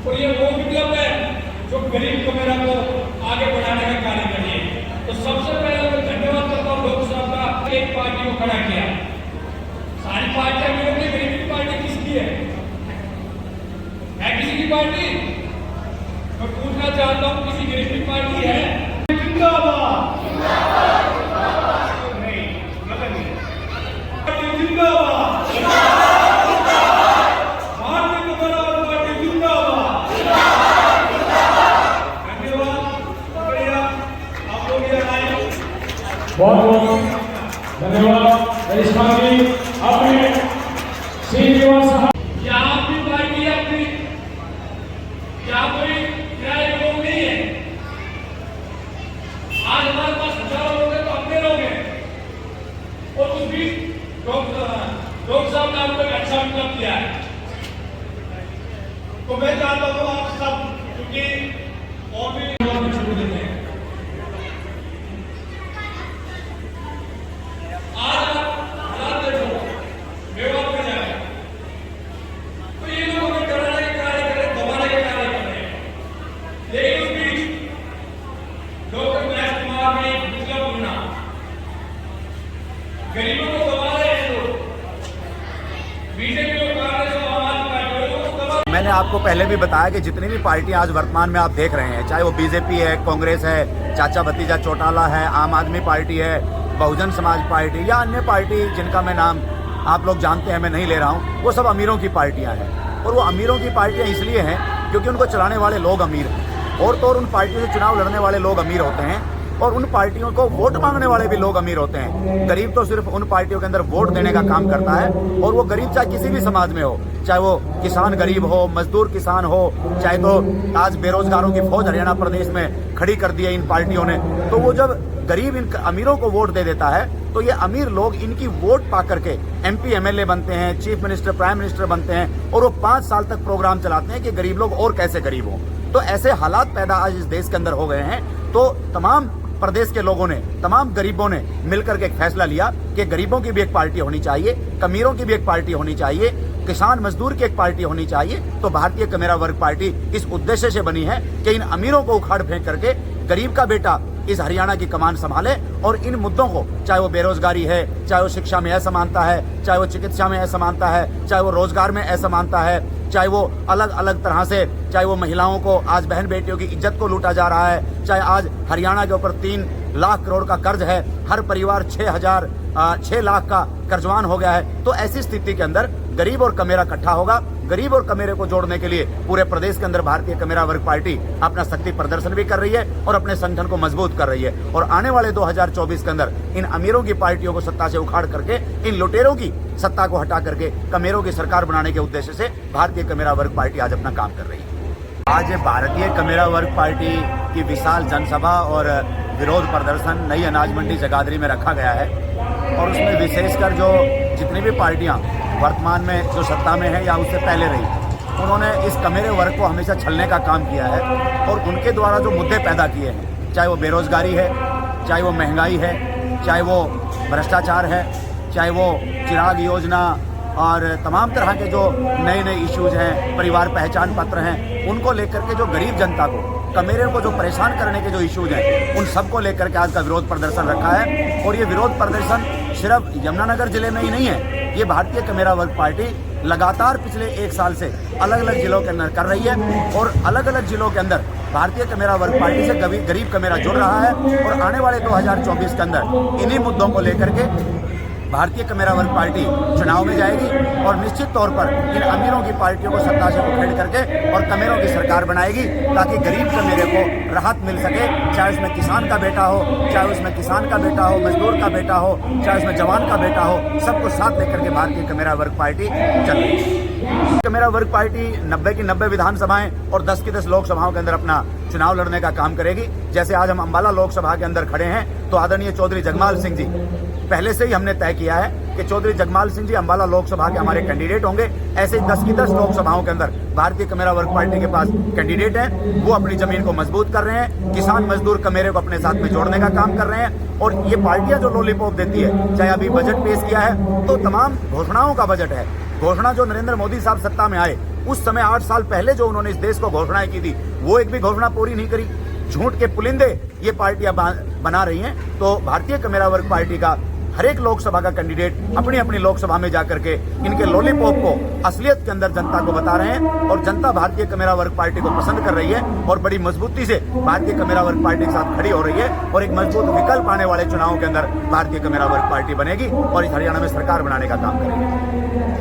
और ये वो विकल्प है जो गरीब कमेरा को आगे बढ़ाने का कार्य करिए। तो सबसे पहले मैं धन्यवाद करता हूँ लोकसभा का, एक पार्टी को खड़ा किया। सारी पार्टियां मिलोगी, गरीब की पार्टी किसकी है किसी की पार्टी? मैं पूछना चाहता हूँ किसी गरीब की पार्टी है? जिंदाबाद नहीं, जिंदाबाद बहुत बहुत धन्यवाद करिश्मा जी। आपने श्रीनिवास साहब क्या आपकी पार्टी है अपनी? क्या कोई किराए के लोग नहीं है? आज हमारे पास हजारों लोग हैं तो अपने लोग हैं। और उस बीच लोग साहब ने आपको एक अच्छा विकल्प दिया है। तो मैं चाहता हूँ आप सब, क्योंकि और भी शुरू देते हैं, गरीबों को दबा रहे हैं लोग, बीजेपी और कांग्रेस और आम आदमी पार्टी को दबा। मैंने आपको पहले भी बताया कि जितनी भी पार्टियां आज वर्तमान में आप देख रहे हैं, चाहे वो बीजेपी है, कांग्रेस है, चाचा भतीजा चौटाला है, आम आदमी पार्टी है, बहुजन समाज पार्टी या अन्य पार्टी जिनका मैं नाम आप लोग जानते हैं, मैं नहीं ले रहा हूं, वो सब अमीरों की पार्टियां हैं। और वो अमीरों की पार्टियां इसलिए हैं क्योंकि उनको चलाने वाले लोग अमीर हैं, और तो और उन पार्टियों से चुनाव लड़ने वाले लोग अमीर होते हैं, और उन पार्टियों को वोट मांगने वाले भी लोग अमीर होते हैं। गरीब तो सिर्फ उन पार्टियों के अंदर वोट देने का काम करता है, और वो गरीब चाहे किसी भी समाज में हो, चाहे वो किसान गरीब हो, मजदूर किसान हो, चाहे तो आज बेरोजगारों की फौज हरियाणा प्रदेश में खड़ी कर दी है इन पार्टियों ने। तो वो जब गरीब इन अमीरों को वोट दे देता है तो ये अमीर लोग इनकी वोट पा करके MP MLA बनते हैं, चीफ मिनिस्टर प्राइम मिनिस्टर बनते हैं, और वो 5 साल तक प्रोग्राम चलाते हैं कि गरीब लोग और कैसे गरीब हों। तो ऐसे हालात पैदा आज इस देश के अंदर हो गए हैं। तो तमाम प्रदेश के लोगों ने, तमाम गरीबों ने मिलकर के एक फैसला लिया कि गरीबों की भी एक पार्टी होनी चाहिए, अमीरों की भी एक पार्टी होनी चाहिए, किसान मजदूर की एक पार्टी होनी चाहिए। तो भारतीय कमेरा वर्ग पार्टी इस उद्देश्य से बनी है कि इन अमीरों को उखाड़ फेंक करके गरीब का बेटा इस हरियाणा की कमान संभाले, और इन मुद्दों को, चाहे वो बेरोजगारी है, चाहे वो शिक्षा में असमानता है, चाहे वो चिकित्सा में असमानता है, चाहे वो रोजगार में असमानता है, चाहे वो अलग अलग तरह से, चाहे वो महिलाओं को आज बहन बेटियों की इज्जत को लूटा जा रहा है, चाहे आज हरियाणा के ऊपर 3 लाख करोड़ का कर्ज है, हर परिवार 6 लाख का कर्जवान हो गया है। तो ऐसी स्थिति के अंदर गरीब और कमेरा इकट्ठा होगा। गरीब और कमेरे को जोड़ने के लिए पूरे प्रदेश के अंदर भारतीय कमेरा वर्ग पार्टी अपना शक्ति प्रदर्शन भी कर रही है और अपने संगठन को मजबूत कर रही है। और आने वाले 2024 के अंदर इन अमीरों की पार्टियों को सत्ता से उखाड़ करके, इन लुटेरों की सत्ता को हटा करके कमेरों की सरकार बनाने के उद्देश्य से भारतीय कमेरा वर्ग पार्टी आज अपना काम कर रही है। आज भारतीय कमेरा वर्ग पार्टी की विशाल जनसभा और विरोध प्रदर्शन नई अनाज मंडी जगाधरी में रखा गया है, और उसमें विशेषकर जो जितनी भी पार्टियां वर्तमान में जो सत्ता में है या उससे पहले रही, उन्होंने इस कमेरे वर्ग को हमेशा छलने का काम किया है। और उनके द्वारा जो मुद्दे पैदा किए हैं, चाहे वो बेरोजगारी है, चाहे वो महंगाई है, चाहे वो भ्रष्टाचार है, चाहे वो चिराग योजना और तमाम तरह के जो नए नए इश्यूज हैं, परिवार पहचान पत्र हैं, उनको लेकर के जो गरीब जनता को, कमेरे को जो परेशान करने के जो इश्यूज हैं, उन सबको लेकर के आज का विरोध प्रदर्शन रखा है। और ये विरोध प्रदर्शन सिर्फ यमुनानगर जिले में ही नहीं है, ये भारतीय कमेरा वर्ग पार्टी लगातार पिछले 1 साल से अलग अलग जिलों के अंदर कर रही है, और अलग अलग जिलों के अंदर भारतीय कमेरा वर्ग पार्टी से गरीब कमेरा जुड़ रहा है। और आने वाले 2024 के अंदर इन्हीं मुद्दों को लेकर के भारतीय कमेरा वर्ग पार्टी चुनाव में जाएगी, और निश्चित तौर पर इन अमीरों की पार्टियों को सत्ता से उखेड़ करके और कमेरों की सरकार बनाएगी, ताकि गरीब कमेरे को राहत मिल सके। चाहे उसमें किसान का बेटा हो, चाहे उसमें किसान का बेटा हो, मजदूर का बेटा हो, चाहे उसमें जवान का बेटा हो, सबको साथ लेकर के भारतीय कमेरा वर्ग पार्टी चल रही है। कमेरा वर्ग पार्टी 90 की 90 विधानसभाएं और 10 की 10 लोकसभाओं के अंदर अपना चुनाव लड़ने का काम करेगी। जैसे आज हम अंबाला लोकसभा के अंदर खड़े हैं, तो आदरणीय चौधरी जगमाल सिंह जी, पहले से ही हमने तय किया है कि चौधरी जगमाल सिंह जी अंबाला लोकसभा के हमारे कैंडिडेट होंगे। ऐसे 10 की 10 लोकसभाओं के अंदर भारतीय कमेरा वर्ग पार्टी के पास कैंडिडेट हैं, वो अपनी जमीन को मजबूत कर रहे हैं, किसान मजदूर कमेरे को अपने साथ में जोड़ने का काम कर रहे हैं। और ये पार्टियां जो लॉलीपॉप देती है, चाहे अभी बजट पेश किया है तो तमाम घोषणाओं का बजट है। घोषणा जो नरेंद्र मोदी साहब सत्ता में आए उस समय 8 साल पहले जो उन्होंने इस देश को घोषणाएं की थी, वो एक भी घोषणा पूरी नहीं करी। झूठ के पुलिंदे ये पार्टियां बना रही हैं। तो भारतीय कमेरा वर्ग पार्टी का हर एक लोकसभा का कैंडिडेट अपनी अपनी लोकसभा में जाकर के इनके लॉलीपॉप को असलियत के अंदर जनता को बता रहे हैं, और जनता भारतीय कमेरा वर्ग पार्टी को पसंद कर रही है और बड़ी मजबूती से भारतीय कमेरा वर्ग पार्टी के साथ खड़ी हो रही है, और एक मजबूत विकल्प आने वाले चुनावों के अंदर भारतीय कमेरा वर्ग पार्टी बनेगी और इस हरियाणा में सरकार बनाने का काम करेगी।